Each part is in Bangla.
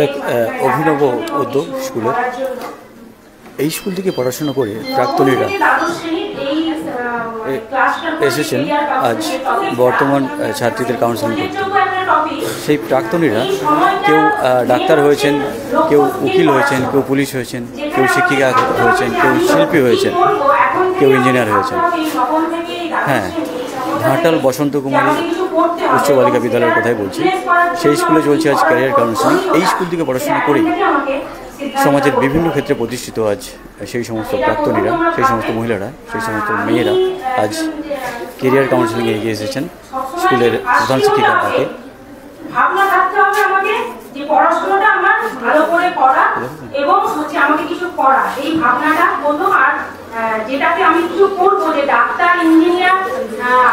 এক অভিনব উদ্যোগ স্কুলের। এই স্কুল থেকে পড়াশোনা করে প্রাক্তনীরা এসেছেন আজ বর্তমান ছাত্রীদের কাউন্সেলিং করতে। সেই প্রাক্তনীরা কেউ ডাক্তার হয়েছেন, কেউ উকিল হয়েছেন, কেউ পুলিশ হয়েছেন, কেউ শিক্ষিকা হয়েছেন, কেউ শিল্পী হয়েছেন, কেউ ইঞ্জিনিয়ার হয়েছেন। হ্যাঁ, ঘাটাল বসন্ত কুমারী উচ্চ বালিকা বিদ্যালয়ের কথাই বলছি। সেই স্কুলে চলছে আজ ক্যারিয়ার কাউন্সেলিং। এই স্কুল থেকে পড়াশোনা করেই সমাজের বিভিন্ন ক্ষেত্রে প্রতিষ্ঠিত আজ সেই সমস্ত প্রাক্তনীরা, সেই সমস্ত মহিলারা, সেই সমস্ত মেয়েরা আজ ক্যারিয়ার কাউন্সেলিংয়ে এগিয়ে এসেছেন স্কুলের প্রধান শিক্ষিকার ডাকে। ভাবনা থাকতে হবে আমাকে যে পড়াশোনাটা আমার ভালো করে করা এবং হচ্ছে আমাকে কিছু করা, এই ভাবনাটা প্রথম। আর যেটাকে আমি কিছু করবো, যে ডাক্তার, ইঞ্জিনিয়ার,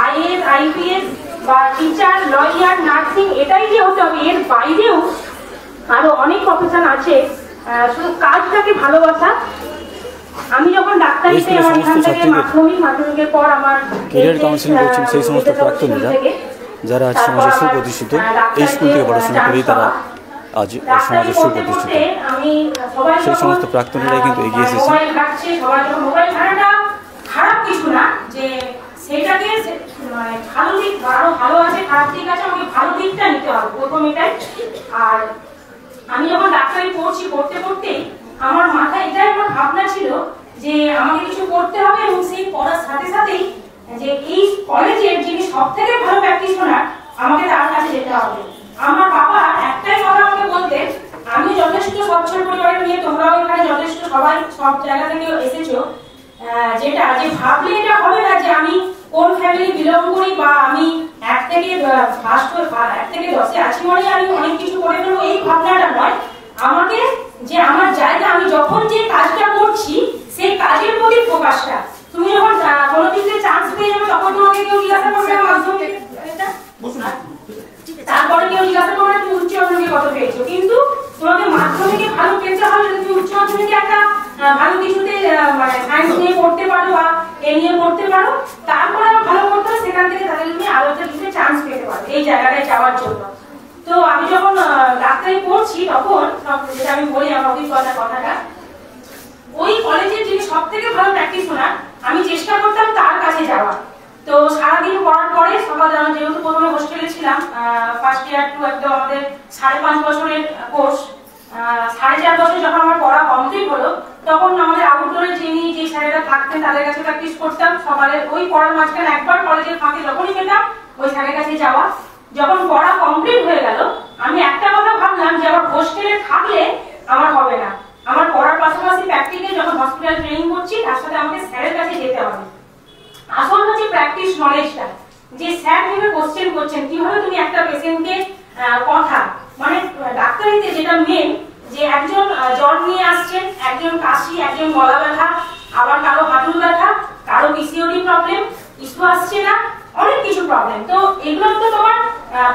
আইএএস, আইপিএস বা টিচার, লয়ার, নার্সিং, এটাই যে হতে হবে। এর বাইরেও আরো অনেক প্রফেশন আছে। শুধু কাজটাকে ভালোবাসা। আমি যখন ডাক্তারিতে আমার এখান থেকে মাধ্যমিকের পর আমার ক্যারিয়ার কাউন্সেলিং করছেন সেই সমস্ত প্রাক্তনীরা যারা আজ সমাজের সুপ্রতিষ্ঠিত। এই স্কুল থেকে পড়াশোনা করেই তারা আজ সমাজের সুপ্রতিষ্ঠিত। সেই সমস্ত প্রাক্তনীরাই কিন্তু এগিয়ে এসেছে। খারাপ কিছু না, যে সেটাকে ভালো দিক, আরো ভালো আছে, খারাপ দিক আছে, আমাকে ভালো দিকটা নিতে হবে প্রথম, এটাই। আর আমি যখন ডাক্তারি পড়ছি, পড়তে পড়তেই আমার মাথায় এটাই আমার ভাবনা ছিল যে আমাকে কিছু করতে হবে, এবং সেই পড়ার সাথে সাথেই যে এই কলেজের যিনি সব থেকে ভালো প্র্যাকটিশনার, আমাকে তার কাছে যেতে হবে। আমার বাবা একটাই কথা আমাকে বলতেন, আমি যথেষ্ট সচ্ছল পরিবারের মেয়ে, তোমরাও এখানে যথেষ্ট সবাই সব জায়গা থেকে এসেছো, যেটা যে ভাবলে এটা হবে না যে আমি কোন ফ্যামিলি বিলং করি বা আমি 1 থেকে 10-এ আছি মানে আমি অনেক কিছু করে ফেলবো, এই ভাবনাটা নয়। আমাকে যে আমার জায়গা, আমি যখন যে কাজটা করছি সেই কাজের প্রতি ফোকাসটা। তুমি যখন কোনো কিছুতে চান্স পেয়ে যাবে, তখন তোমাকে কেউ জিজ্ঞাসা করবে মাধ্যমিকে, তারপরে কেউ জিজ্ঞাসা করবে তুমি উচ্চ মাধ্যমিকে কত পেয়েছো। কিন্তু তোমাকে মাধ্যমিকে ভালো পেতে হবে, তুমি উচ্চ মাধ্যমিকে একটা ভালো কিছুতে মানে সায়েন্স নিয়ে পড়তে পারো বা এ নিয়ে পড়তে পারো, তারপরে ভালো করতে হবে, সেখান থেকে তাহলে তুমি আরো একটা কিছুতে চান্স পেতে পারো এই জায়গাটায় যাওয়ার জন্য। তো আমি যখন ডাক্তারি পড়ছি, তখন যেটা আমি বলি আমার কথাটা, ওই কলেজের যিনি সব থেকে ভালো প্র্যাকটিশনার, আমি চেষ্টা করতাম তার কাছে যাওয়ার। তো সারাদিন পড়ার পরে সকাল, যেহেতু প্রথমে হোস্টেলে ছিলাম, ফার্স্ট ইয়ার টু একদম আমাদের 5.5 বছরের কোর্স, 4.5 বছর যখন আমার পড়া কমপ্লিট হলো, তখন আমাদের আউটডোরে যিনি যে স্যারেরা থাকতেন তাদের কাছে প্র্যাকটিস করতাম সকালে। ওই পড়ার মাঝখানে একবার কলেজের ফাঁকে যখনই পেতাম ওই স্যারের কাছে যাওয়া। যখন পড়া কমপ্লিট হয়ে গেল, আমি একটা কথা ভাবলাম যে আমার হোস্টেলে থাকলে আমার হবে না, আমার পড়ার পাশাপাশি প্র্যাকটিক্যাল যখন হসপিটাল ট্রেনিং করছি তার সাথে আমাকে স্যারের কাছে যেতে হবে। আসল হচ্ছে প্র্যাকটিস নলেজটা, যে স্যার কিভাবে কোশ্চেন করছেন, কিভাবে তুমি একটা পেশেন্টকে কথা, মানে ডাক্তারিতে যেটা মেন, যে একজন জ্বর নিয়ে আসছেন, একজন কাশি, একজন গলা ব্যথা, আবার কারো হাঁটুর ব্যথা, কারো পিসিওডি প্রবলেম, ইস্যু আসছে না, অনেক কিছু প্রবলেম। তো এগুলো তো তোমার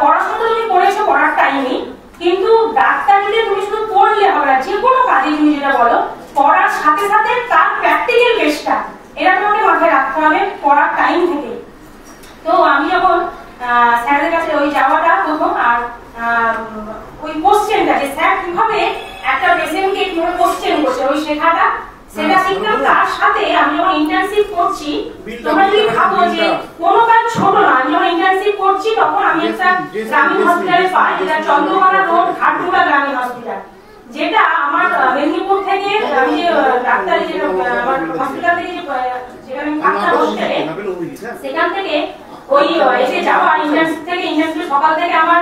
পড়াশোনা তুমি করেছো পড়ার টাইমে, কিন্তু ডাক্তারিতে তুমি শুধু পড়লে হবে না, যে কোনো কাজে তুমি যেটা বলো, পড়ার সাথে সাথে তার প্র্যাকটিক্যাল বেসটা এটা তোমাকে মাথায় রাখতে হবে পড়ার টাইম থেকে। তো আমি যখন স্যারের কাছে ওই যাওয়াটা প্রথম, আর ওই কোশ্চেনটা যে স্যার কিভাবে একটা পেশেন্টকে কিভাবে কোশ্চেন করছে ওই শেখাটা, সেটা শিখতাম। তার সাথে আমি যখন ইন্টার্নশিপ করছি, তোমরা যদি ভাবো যে কোনো কাজ ছোট না, আমি যখন ইন্টার্নশিপ করছি তখন আমি একটা গ্রামীণ হসপিটালে পাই, যেটা চন্দ্রকোনা রোড ঘাটুলা গ্রামীণ হসপিটাল, যেটা আমার মেদিনীপুর থেকে আমি যে ডাক্তারি যে আমার হসপিটাল থেকে যেখানে ডাক্তার হোস্টেলে, সেখান থেকে ওই এসে যাওয়া ইন্টার্নশিপ থেকে, ইন্টার্নশিপ সকাল থেকে আমার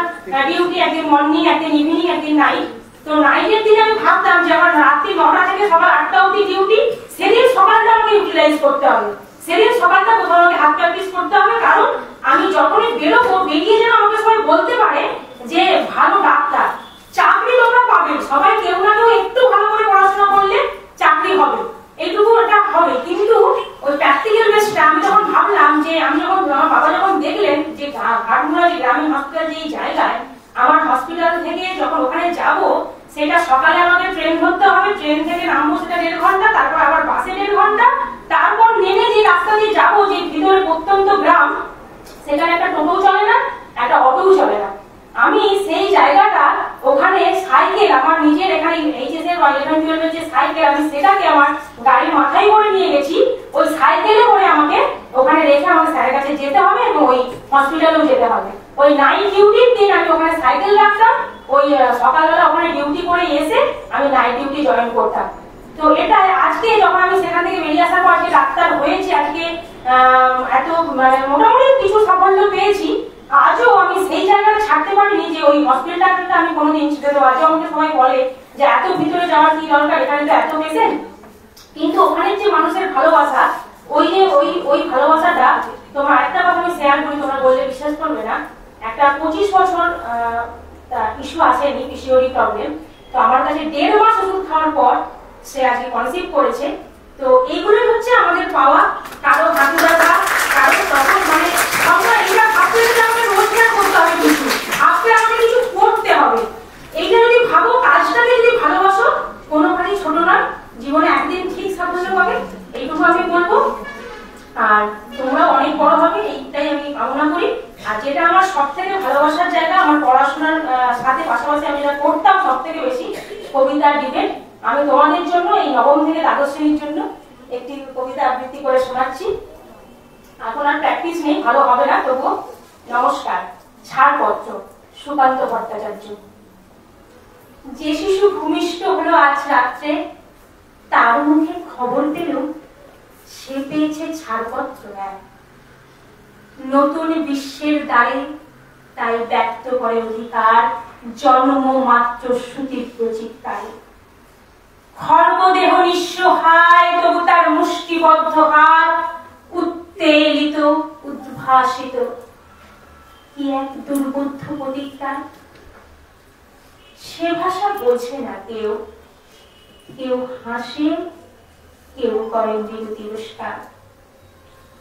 ডিউটি, একদিন মর্নিং, একদিন ইভিনিং, একদিন নাইট। তো নাইটের দিনে আমি ভাবতাম যে আমার রাত্রি 9টা থেকে সকাল 8টা অবধি ডিউটি, সেদিন সকালটা আমাকে ইউটিলাইজ করতে হবে, সেদিন সকালটা কোথাও আমাকে হাত প্র্যাকটিস করতে হবে। কারণ আমি যখনই বেরোবো, বেরিয়ে যেন আমাকে সবাই বলতে পারে যে ভালো ডাক্তার। চাকরি তোমরা পাবে, সবাই কেউ না কেউ একটু ভালো করে পড়াশোনা করলে চাকরি হবে, এইটুকু এটা হবে। কিন্তু ওই প্র্যাকটিক্যাল বেসটা আমি যখন ভাবলাম, যে আমি যখন আমার বাবা যখন দেখলেন যে ঘাটমুড়া যে গ্রামীণ হসপিটাল যে জায়গায়, আমার হসপিটাল থেকে যখন ওখানে যাব, সেটা সকালে আমাকে ট্রেন ধরতে হবে, ট্রেন থেকে নামবো সেটা 1.5 ঘন্টা, তারপর আবার বাসে 1.5 ঘন্টা, তারপর নেমে যে রাস্তা দিয়ে যাবো, যে ভিতরে প্রত্যন্ত গ্রাম, সেখানে একটা টোটো চলে না, একটা অটোও চলে না। আমি আমি সেই জায়গাটা ওখানে সাইকেল আমার নিজের এখানে এইচএস এর 11-12 যে সাইকেল আমি সেটাকে আমার গাড়ির মাথায় করে নিয়ে গেছি। ওই সাইকেলে করে আমাকে ওখানে রেখে আমাকে স্যারের কাছে যেতে হবে এবং ওই হসপিটালেও যেতে হবে। ওই নাইট ডিউটির দিন আমি ওখানে সাইকেল রাখতাম, ওই সকালবেলা ওখানে ডিউটি করে এসে আমি নাইট ডিউটি জয়েন করতাম। তো এটা আজকে যখন আমি সেখান থেকে বেরিয়ে আসার পর আজকে ডাক্তার হয়েছি, আজকে এত মানে মোটামুটি কিছু সাফল্য পেয়েছি, আজও আমি সেই জায়গাটা ছাড়তে পারিনি যে ওই হসপিটালটা আমি কোনোদিন ছেড়ে দেবো। আজও আমাকে সবাই বলে যে এত ভিতরে যাওয়ার কি দরকার, এখানে তো এত পেশেন্ট। কিন্তু ওখানে যে মানুষের ভালোবাসা, ওই যে ওই ভালোবাসাটা, তোমার একটা কথা আমি শেয়ার করি, তোমরা বললে বিশ্বাস করবে না। একটা 25 বছর ইস্যু আসেনি, পিসিওডি প্রবলেম। তো আমার কাছে 1.5 মাস ওষুধ খাওয়ার পর সে আজকে কনসিভ করেছে। তো এইগুলোই হচ্ছে আমাদের পাওয়া। কারো হাঁটু ব্যথা, কারো তখন মানে আমরা এটা ভাবতে গেলে আমাদের রোজগার করতে হবে, কিছু ভাবতে আমাদের কিছু করতে হবে। এইটা যদি ভাবো, কাজটাকে যদি ভালোবাসো, কোনো কাজই ছোট নয়, জীবনে একদিন ঠিক সাফল্য পাবে, এইটুকু আমি বলবো। আর তোমরা অনেক বড় হবে, এইটাই আমি কামনা করি। আর যেটা আমার সব থেকে ভালোবাসার জায়গা, আমার পড়াশোনার সাথে পাশাপাশি আমি যেটা করতাম সব থেকে বেশি, কবিতার ডিবেট। আমি তোমাদের জন্য এই নবম থেকে দ্বাদশ শ্রেণীর জন্য একটি কবিতা আবৃত্তি করে শোনাচ্ছি। এখন আর প্র্যাকটিস নেই, ভালো হবে না, তবুও। নমস্কার। ছাড়পত্র, সুকান্ত ভট্টাচার্য। যে শিশু ভূমিষ্ঠ হলো আজ রাত্রে, তার মুখে খবর পেলুম সে পেয়েছে ছাড়পত্র এক। নতুন বিশ্বের দ্বারে তাই ব্যক্ত করে অধিকার, জন্ম মাত্র সুতীব্র চিৎকারে। খর্বদেহ নিঃসহায়, তবু তার মুষ্টিবদ্ধ হাত উত্তেলিত উদ্ভাসিত, কি এক দুর্বোধ্য প্রতিজ্ঞা। সে ভাষা বোঝে না কেউ, কেউ হাসে, কেউ করেন মৃদু তিরস্কার।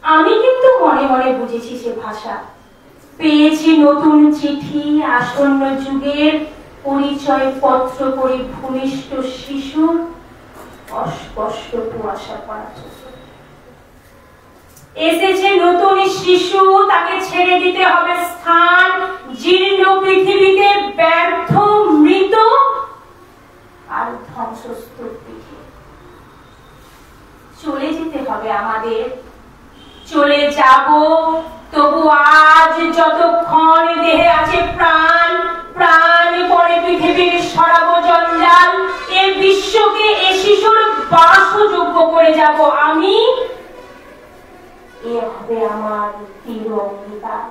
আমি কিন্তু মনে মনে বুঝেছি সে ভাষা। পেয়েছি নতুন চিঠি আসন্ন যুগের, পরিচয় পত্র করে ভূমিষ্ঠ শিশুর অস্পষ্ট কুয়াশা পড়া। এসেছে নতুন শিশু, তাকে ছেড়ে দিতে হবে স্থান, জীর্ণ পৃথিবীতে ব্যর্থ মৃত আর ধ্বংসস্তূপ পিঠে। চলে যেতে হবে আমাদের, চলে যাব, তবু আজ যতক্ষণ দেহে আছে প্রাণ, প্রাণ পরে পৃথিবীর সরাবো জঞ্জাল। এ বিশ্বকে এ শিশুর বাসযোগ্য করে যাব আমি, এ হবে আমার দৃঢ় অঙ্গীকার।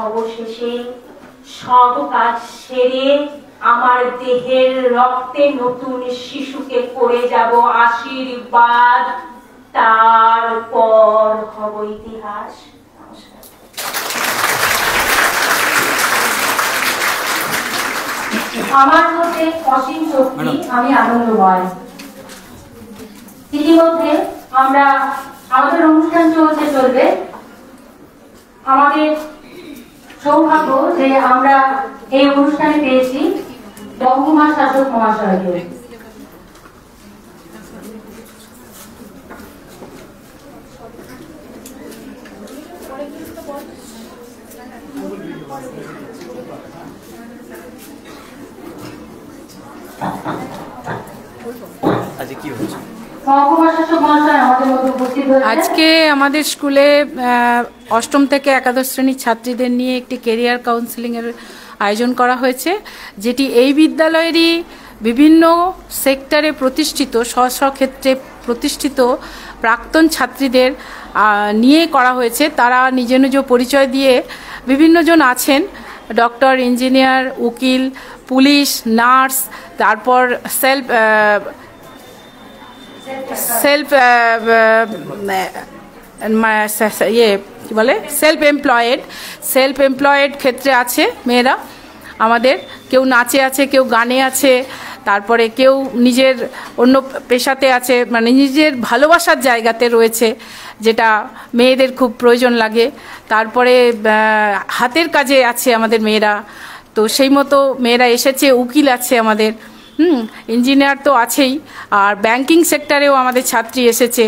অবশেষে সব কাজ সেরে আমার দেহের রক্তে নতুন শিশুকে করে যাব আশীর্বাদ, তারপর হব ইতিহাস। আমার মধ্যে অসীম শক্তি, আমি আনন্দময়। ইতিমধ্যে আমরা আমাদের অনুষ্ঠান চলবে। আমাদের সৌভাগ্য যে আমরা এই অনুষ্ঠানে পেয়েছি বঙ্গমার শাসক মহাশয়কে। আজকে আমাদের স্কুলে অষ্টম থেকে একাদশ শ্রেণীর ছাত্রীদের নিয়ে একটি কেরিয়ার কাউন্সেলিংয়ের আয়োজন করা হয়েছে, যেটি এই বিদ্যালয়েরই বিভিন্ন সেক্টরে প্রতিষ্ঠিত ক্ষেত্রে প্রতিষ্ঠিত প্রাক্তন ছাত্রীদের নিয়ে করা হয়েছে। তারা নিজ নিজ পরিচয় দিয়ে বিভিন্নজন আছেন, ডক্টর, ইঞ্জিনিয়ার, উকিল, পুলিশ, নার্স, তারপর সেলফ এমপ্লয়েড ক্ষেত্রে আছে মেয়েরা আমাদের। কেউ নাচে আছে, কেউ গানে আছে, তারপরে কেউ নিজের অন্য পেশাতে আছে, মানে নিজের ভালোবাসার জায়গাতে রয়েছে, যেটা মেয়েদের খুব প্রয়োজন লাগে। তারপরে হাতের কাজে আছে আমাদের মেয়েরা, তো সেই মতো মেয়েরা এসেছে। উকিল আছে আমাদের, ইঞ্জিনিয়ার তো আছেই, আর ব্যাংকিং সেক্টরেও আমাদের ছাত্রী এসেছে।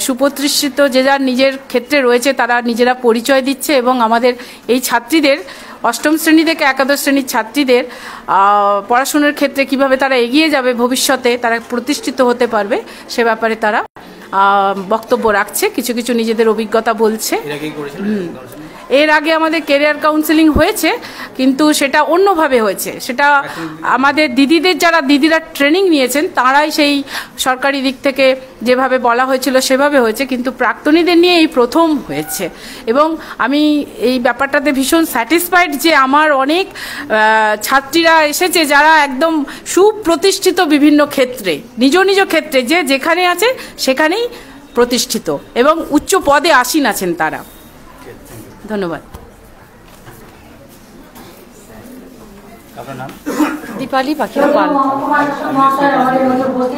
সুপ্রতিষ্ঠিত যে যার নিজের ক্ষেত্রে রয়েছে তারা নিজেরা পরিচয় দিচ্ছে, এবং আমাদের এই ছাত্রীদের অষ্টম শ্রেণী থেকে একাদশ শ্রেণীর ছাত্রীদের পড়াশোনার ক্ষেত্রে কিভাবে তারা এগিয়ে যাবে, ভবিষ্যতে তারা প্রতিষ্ঠিত হতে পারবে, সে ব্যাপারে তারা বক্তব্য রাখছে, কিছু কিছু নিজেদের অভিজ্ঞতা বলছে। এর আগে আমাদের কেরিয়ার কাউন্সেলিং হয়েছে, কিন্তু সেটা অন্যভাবে হয়েছে। সেটা আমাদের দিদিরা ট্রেনিং নিয়েছেন, তারাই সেই সরকারি দিক থেকে যেভাবে বলা হয়েছিল সেভাবে হয়েছে, কিন্তু প্রাক্তনীদের নিয়ে এই প্রথম হয়েছে। এবং আমি এই ব্যাপারটাতে ভীষণ স্যাটিসফাইড যে আমার অনেক ছাত্রীরা এসেছে যারা একদম সুপ্রতিষ্ঠিত বিভিন্ন ক্ষেত্রে, নিজ নিজ ক্ষেত্রে যে যেখানে আছে সেখানেই প্রতিষ্ঠিত এবং উচ্চ পদে আসীন আছেন তারা। ধন্যবাদ। দীপালি পাখির পাল।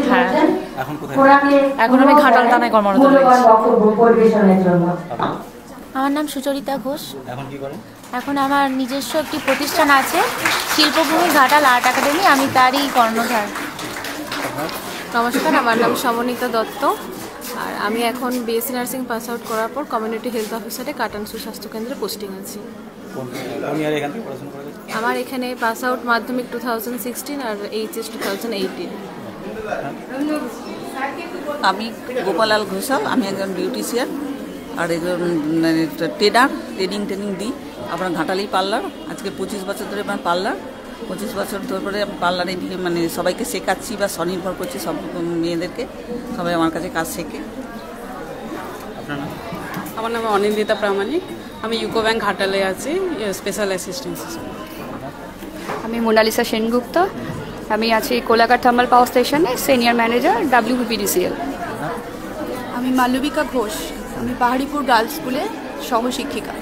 হ্যাঁ, এখন আমি ঘাটাল থানায় কর্মরত রয়েছি। আমার নাম সুচরিতা ঘোষ। এখন আমার নিজস্ব একটি প্রতিষ্ঠান আছে, শিল্পভূমি ঘাটাল আর্ট একাডেমি, আমি তারই কর্ণধার। নমস্কার, আমার নাম সমনিতা দত্ত, আর আমি এখন বিএসসি নার্সিং পাস আউট করার পর কমিউনিটি হেলথ অফিসারে কাটান সুস্বাস্থ্য কেন্দ্রে পোস্টিং আছি। আমার এখানে পাস আউট মাধ্যমিক 2016 আর এইচএস 2018। আমি গোপালাল ঘোষাল, আমি একজন বিউটিশিয়ান আর একজন ট্রেনিং দিই আপনার ঘাটালি পার্লার। আজকে 25 বছর ধরে আমার পার্লার, 25 বছর ধরে পার্লারে মানে সবাইকে শেখাচ্ছি বা স্বনির্ভর করছি, সব মেয়েদেরকে, সবাই আমার কাছে কাজ শেখে। আমার নাম অনিন্দিতা প্রামাণিক, আমি ইউকো ব্যাংক ঘাটালে আছি স্পেশাল অ্যাসিস্ট্যান্ট। আমি মোনালিসা সেনগুপ্ত, আমি আছি কোলাঘাট থার্মাল পাওয়ার স্টেশনে সিনিয়র ম্যানেজার WPDCL। আমি মালবিকা ঘোষ, আমি পাহাড়িপুর গার্লস স্কুলে সহশিক্ষিকা।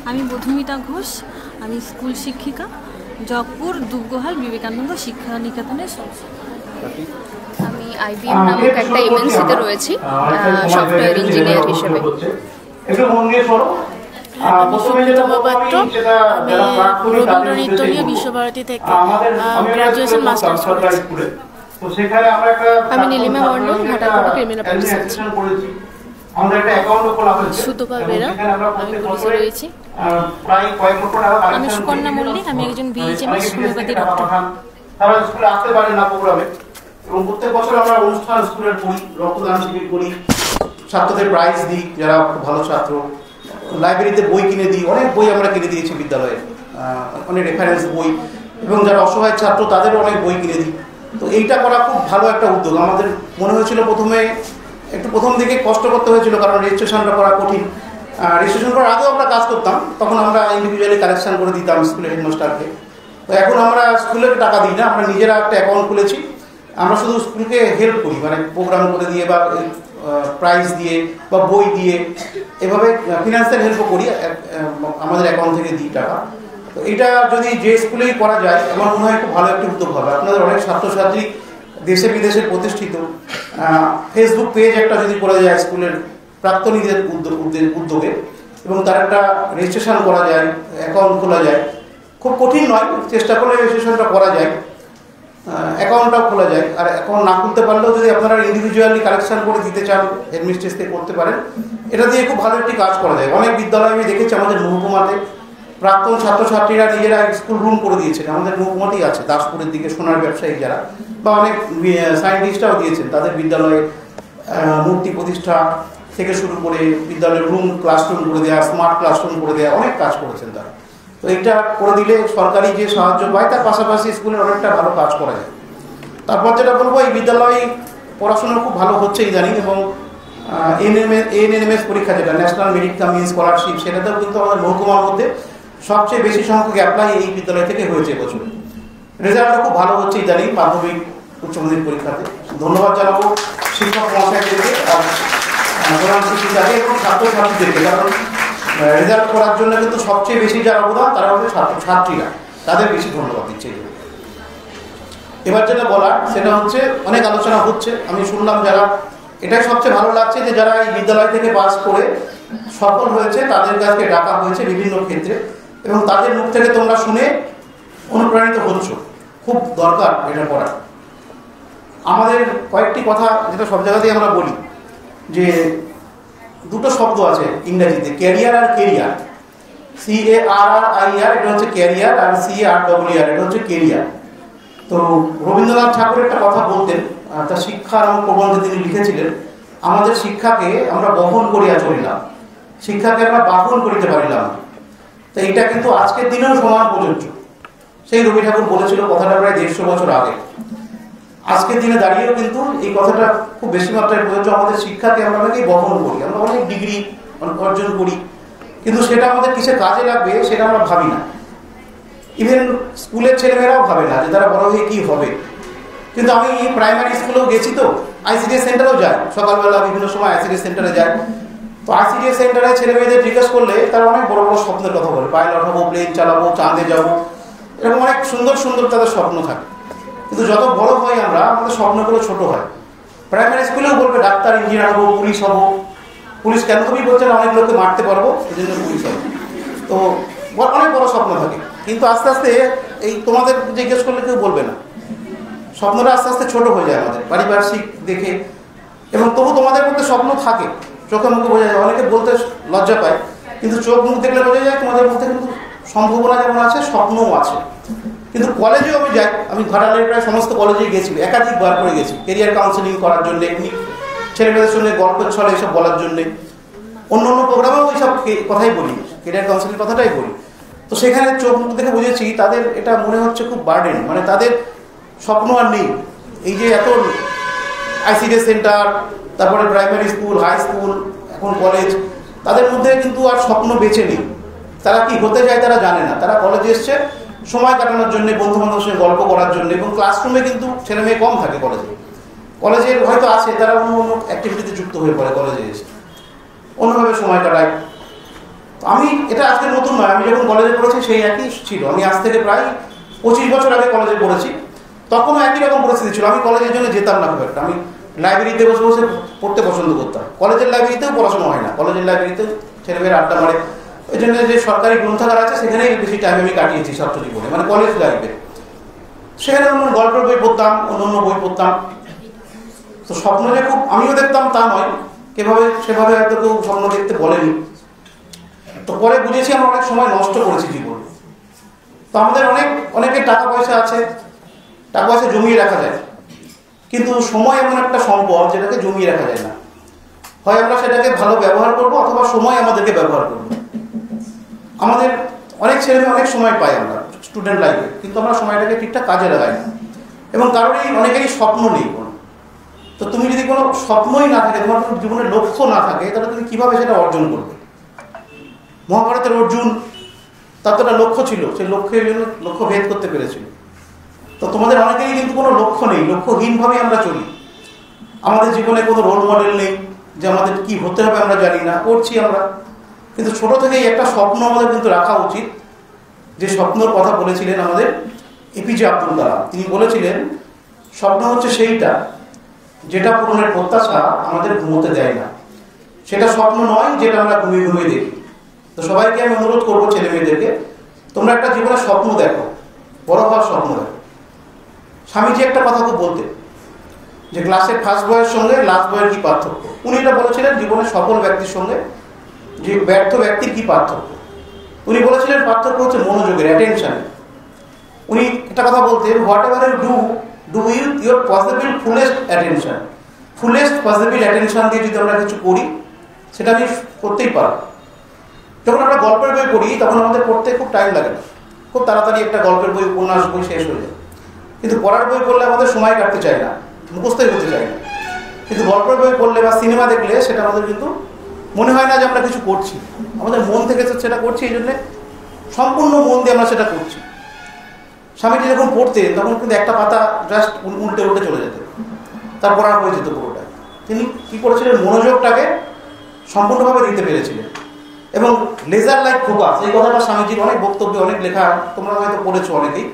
আমি মধুমিতা ঘোষ, আমি স্কুল শিক্ষিকা, জগপুর দুগ্গোহাল বিবেকানন্দ শিক্ষা নিকেতনের। আমি IBM নামক একটা এমএনসিতে রয়েছি সফটওয়্যার ইঞ্জিনিয়ার হিসেবে। আমি সুপ্রতিমা পাত্র, আমি রবীন্দ্র নৃত্য নিয়ে বিশ্বভারতী থেকে গ্রাজুয়েশন মাস্টার্স করেছি। আমি নীলিমা মণ্ডল, ঘাটাল ক্রিমিনাল পুলিশ আছি। সুতপা বেরা, আমি পুলিশে রয়েছি। আমি সুকন্যা মল্লিক, আমি একজন BHMS হোমিওপ্যাথি ডক্টর। এবং প্রত্যেক বছর আমরা অনুষ্ঠান স্কুলের করি, রক্তদান শিবির করি, ছাত্রদের প্রাইজ দিই যারা ভালো ছাত্র, লাইব্রেরিতে বই কিনে দিই, অনেক বই আমরা কিনে দিয়েছি বিদ্যালয়ে, অনেক রেফারেন্স বই, এবং যারা অসহায় ছাত্র তাদেরও অনেক বই কিনে দিই। তো এইটা করা খুব ভালো একটা উদ্যোগ। আমাদের মনে হয়েছিল প্রথম দিকে কষ্ট করতে হয়েছিল, কারণ রেজিস্ট্রেশনটা করা কঠিন। রেজিস্ট্রেশন করার আগেও আমরা কাজ করতাম, তখন আমরা ইন্ডিভিজুয়ালি কালেকশন করে দিতাম স্কুলের হেডমাস্টারকে। তো এখন আমরা স্কুলের টাকা দিই না, আমরা নিজেরা একটা অ্যাকাউন্ট খুলেছি, আমরা শুধু স্কুলকে হেল্প করি, মানে প্রোগ্রাম করে দিয়ে বা প্রাইজ দিয়ে বা বই দিয়ে, এভাবে ফিনান্সিয়াল হেল্পও করি, আমাদের অ্যাকাউন্ট থেকে দিই টাকা। তো এটা যদি যে স্কুলেই করা যায় আমার মনে হয় খুব ভালো একটি উদ্যোগ হবে। আপনাদের অনেক ছাত্রছাত্রী দেশে বিদেশে প্রতিষ্ঠিত, ফেসবুক পেজ একটা যদি করা যায় স্কুলের প্রাক্তনীদের উদ্যোগে, এবং তার একটা রেজিস্ট্রেশন করা যায়, অ্যাকাউন্ট খোলা যায়, খুব কঠিন নয়, চেষ্টা করলে রেজিস্ট্রেশনটা করা যায়, অ্যাকাউন্টটাও খোলা যায়। আর অ্যাকাউন্ট না খুলতে পারলেও যদি আপনারা ইন্ডিভিজুয়ালি কালেকশন করে দিতে চান, হেডমিস্ট্রেস থেকে করতে পারেন, এটা দিয়ে খুব ভালো একটি কাজ করা যায়। অনেক বিদ্যালয়ে আমি দেখেছি আমাদের মহকুমাতে প্রাক্তন ছাত্রছাত্রীরা নিজেরা স্কুল রুম করে দিয়েছেন, আমাদের মহকুমাতেই আছে, দাসপুরের দিকে সোনার ব্যবসায়ী যারা, বা অনেক সায়েন্টিস্টরাও দিয়েছেন, তাদের বিদ্যালয়ে মূর্তি প্রতিষ্ঠা থেকে শুরু করে বিদ্যালয়ের রুম ক্লাসরুম করে দেওয়া, স্মার্ট ক্লাসরুম করে দেওয়া, অনেক কাজ করেছেন তারা। তো এটা করে দিলে সরকারি যে সাহায্য পায় তার পাশাপাশি স্কুলের অনেকটা ভালো কাজ করা যায়। তারপর যেটা বলবো, এই বিদ্যালয়ে পড়াশোনা খুব ভালো হচ্ছে ইদানিং, এবং NMS পরীক্ষা যেটা ন্যাশনাল মেরিট কাম স্কলারশিপ, সেটাতেও কিন্তু আমাদের মহকুমার মধ্যে সবচেয়ে বেশি সংখ্যক অ্যাপ্লাই এই বিদ্যালয় থেকে হয়েছে এবছর। রেজাল্টটা খুব ভালো হচ্ছে ইদানিং মাধ্যমিক উচ্চ মাধ্যমিক পরীক্ষাতে। ধন্যবাদ জানাবো শিক্ষক মহাশয়দেরকে আর প্রধান শিক্ষিকাকে এবং ছাত্রছাত্রীদেরকে, কারণ রেজাল্ট করার জন্য কিন্তু সবচেয়ে বেশি যার অবদান তারা হচ্ছে ছাত্রছাত্রীরা, তাদের বেশি ধন্যবাদ দিচ্ছে। এবার যেটা বলার সেটা হচ্ছে, অনেক আলোচনা হচ্ছে, আমি শুনলাম যারা, এটাই সবচেয়ে ভালো লাগছে যে যারা এই বিদ্যালয় থেকে পাস করে সফল হয়েছে তাদের কাছে ডাকা হয়েছে বিভিন্ন ক্ষেত্রে, এবং তাদের মুখ থেকে তোমরা শুনে অনুপ্রাণিত হচ্ছ। খুব দরকার এটা করা। আমাদের কয়েকটি কথা যেটা সব জায়গাতেই আমরা বলি, যে দুটো শব্দ আছে ইংরেজিতে, ক্যারিয়ার আর কেরিয়ার। CARRIR এটা হচ্ছে ক্যারিয়ার, আর CARRR এটা হচ্ছে কেরিয়ার। তো রবীন্দ্রনাথ ঠাকুর একটা কথা বলতেন, তার শিক্ষার এবং প্রবন্ধে তিনি লিখেছিলেন, আমাদের শিক্ষাকে আমরা বহন করিয়া চলিলাম, শিক্ষাকে আমরা বাহন করিতে পারিলাম। তো এটা কিন্তু আজকের দিনেও সমান প্রযোজ্য। সেই রবি ঠাকুর বলেছিল কথাটা প্রায় 150 বছর আগে। আজকের দিনে দাঁড়িয়েও কিন্তু এই কথাটা খুব বেশি মাত্রায় প্রযোজ্য। আমাদের শিক্ষাকে আমরা অনেকেই বহন করি, আমরা অনেক ডিগ্রি অর্জন করি, কিন্তু সেটা আমাদের কিসে কাজে লাগবে সেটা আমরা ভাবি না। ইভেন স্কুলের ছেলেমেয়েরাও ভাবে না যে তারা বড় হয়ে কি হবে। কিন্তু আমি প্রাইমারি স্কুলেও গেছি, তো ICDS সেন্টারেও যাই, সকালবেলা বিভিন্ন সময় ICDS সেন্টারে যাই। তো ICDS সেন্টারে ছেলে মেয়েদের জিজ্ঞেস করলে তারা অনেক বড় বড় স্বপ্নের কথা বলে, পাইলট হবো, প্লেন চালাবো, চাঁদে যাবো, এরকম অনেক সুন্দর সুন্দর তাদের স্বপ্ন থাকে। কিন্তু যত বড় হয় আমরা, আমাদের স্বপ্নগুলো ছোট হয়। প্রাইমারি স্কুলেও বলবে ডাক্তার, ইঞ্জিনিয়ার হবো, পুলিশ হবো। পুলিশ কেন তুমি বলছেন অনেক লোককে মারতে পারবো, এই জন্য পুলিশ হবো। তো অনেক বড় স্বপ্ন থাকে, কিন্তু আস্তে আস্তে এই তোমাদের জিজ্ঞেস করলে কেউ বলবে না। স্বপ্নটা আস্তে আস্তে ছোট হয়ে যায় আমাদের পারিপার্শ্বিক দেখে। এবং তবু তোমাদের মধ্যে স্বপ্ন থাকে, চোখে মুখে বোঝা যায়। অনেকে বলতে লজ্জা পায়, কিন্তু চোখ মুখ দেখলে বোঝা যায় তোমাদের মধ্যে কিন্তু সম্ভাবনা যেমন আছে, স্বপ্নও আছে। কিন্তু কলেজেও আমি যাই, আমি ঘাটালের প্রায় সমস্ত কলেজেই গেছি, একাধিকবার করে গেছি কেরিয়ার কাউন্সেলিং করার জন্য, এমনি ছেলেমেয়েদের সঙ্গে গল্প ছলে এসব বলার জন্যে। অন্য অন্য প্রোগ্রামেও ওই সব কথাই বলি, কেরিয়ার কাউন্সেলিং কথাটাই বলি। তো সেখানে চোখ মুখ দেখে বুঝেছি তাদের এটা মনে হচ্ছে খুব বার্ডেন, মানে তাদের স্বপ্ন আর নেই। এই যে এত ICDS সেন্টার, তারপরে প্রাইমারি স্কুল, হাই স্কুল, এখন কলেজ, তাদের মধ্যে কিন্তু আর স্বপ্ন বেঁচে নেই। তারা কি হতে চায় তারা জানে না। তারা কলেজে এসছে সময় কাটানোর জন্য, বন্ধু বান্ধবের সঙ্গে গল্প করার জন্য। এবং ক্লাসরুমে কিন্তু ছেলে মেয়ে কম থাকে কলেজে। কলেজের হয়তো আছে, তারা অন্য অন্য অ্যাক্টিভিটিতে যুক্ত হয়ে পড়ে, কলেজে এসে অন্যভাবে সময় কাটায়। আমি এটা আজকে নতুন নয়, আমি যখন কলেজে পড়েছি সেই একই ছিল। আমি আজ থেকে প্রায় 25 বছর আগে কলেজে পড়েছি, তখনও একই রকম পরিস্থিতি ছিল। আমি কলেজের জন্য যেতাম না খুব একটা, আমি লাইব্রেরিতে বসে বসে পড়তে পছন্দ করতাম। কলেজের লাইব্রেরিতেও পড়াশোনা হয় না, কলেজের লাইব্রেরিতেও ছেলেমেয়েরা আড্ডা মারে। ওই জন্য যে সরকারি গ্রন্থাগার আছে সেখানেই বেশি টাইম আমি কাটিয়েছি ছাত্র জীবনে, মানে কলেজ লাইফে। সেখানে অন্য গল্পের বই পড়তাম, অন্য অন্য বই পড়তাম। তো স্বপ্ন যে খুব আমিও দেখতাম তা নয়, সেভাবে হয়তো কেউ স্বপ্ন দেখতে বলেনি। তো পরে বুঝেছি আমরা অনেক সময় নষ্ট করেছি জীবনে। তো আমাদের অনেকের টাকা পয়সা আছে, টাকা পয়সা জমিয়ে রাখা যায়, কিন্তু সময় এমন একটা সম্পদ যেটাকে জমিয়ে রাখা যায় না। হয় আমরা সেটাকে ভালো ব্যবহার করব, অথবা সময় আমাদেরকে ব্যবহার করব। আমাদের অনেক ছেলেমেয়ে অনেক সময় পাই আমরা স্টুডেন্ট লাইফে, কিন্তু আমরা সময়টাকে ঠিকঠাক কাজে লাগাই না। এবং অনেকেরই স্বপ্ন নেই কোনো। তো তুমি যদি কোনো স্বপ্নই না থাকে, তোমার কোনো জীবনের লক্ষ্য না থাকে, তাহলে তুমি কিভাবে সেটা অর্জন করবে? মহাভারতের অর্জুন, তার তো একটা লক্ষ্য ছিল, সেই লক্ষ্যের জন্য লক্ষ্য ভেদ করতে পেরেছিল। তো তোমাদের অনেকেরই কিন্তু কোনো লক্ষ্য নেই, লক্ষ্যহীনভাবেই আমরা চলি। আমাদের জীবনে কোনো রোল মডেল নেই, যে আমাদের কি হতে হবে আমরা জানি না, করছি আমরা। কিন্তু ছোট থেকেই একটা স্বপ্ন আমাদের কিন্তু রাখা উচিত। যে স্বপ্নর কথা বলেছিলেন আমাদের APJ আব্দুল কালাম, তিনি বলেছিলেন স্বপ্ন হচ্ছে সেইটা যেটা পূরণের প্রত্যাশা আমাদের ঘুমোতে দেয় না। সেটা স্বপ্ন নয় যেটা আমরা ঘুমিয়ে ঘুমিয়ে দেখি। তো সবাইকে আমি অনুরোধ করবো, ছেলে মেয়েদেরকে, তোমরা একটা জীবনে স্বপ্ন দেখো, বড় হওয়ার স্বপ্ন দেখো। স্বামীজি একটা কথা খুব বলতেন, যে ক্লাসের ফার্স্ট বয়ের সঙ্গে লাস্ট বয়ের কি পার্থক্য। উনি এটা বলেছিলেন জীবনের সফল ব্যক্তির সঙ্গে যে ব্যর্থ ব্যক্তির কি পার্থক্য। উনি বলেছিলেন পার্থক্য হচ্ছে মনোযোগের, অ্যাটেনশনের। উনি একটা কথা বলতেন, whatever you do with your possible fullest attention. Fullest possible attention দিয়ে যদি আমরা কিছু করি, সেটা আমি করতেই পারবো। যখন আমরা গল্পের বই পড়ি, তখন আমাদের পড়তে খুব টাইম লাগে না, খুব তাড়াতাড়ি একটা গল্পের বই, উপন্যাস বই শেষ হয়ে যায়। কিন্তু পড়ার বই পড়লে আমাদের সময় কাটতে চায় না, মুখস্থই করতে চায় না। কিন্তু গল্পের বই পড়লে বা সিনেমা দেখলে সেটা আমাদের কিন্তু মনে হয় না যে আমরা কিছু করছি, আমাদের মন থেকে সেটা করছি। এই জন্যে সম্পূর্ণ মন দিয়ে আমরা সেটা করছি। স্বামীজি যখন পড়তেন তখন কিন্তু একটা পাতা জাস্ট উল্টে উল্টে চলে যেত, তারপর আর হয়ে যেত পুরোটা। তিনি কি করেছিলেন, মনোযোগটাকে সম্পূর্ণভাবে দিতে পেরেছিলেন। এবং লেজার লাইক ফোকাস, এই কথাটা স্বামীজির অনেক বক্তব্যে, অনেক লেখা, তোমরা হয়তো পড়েছো অনেকেই,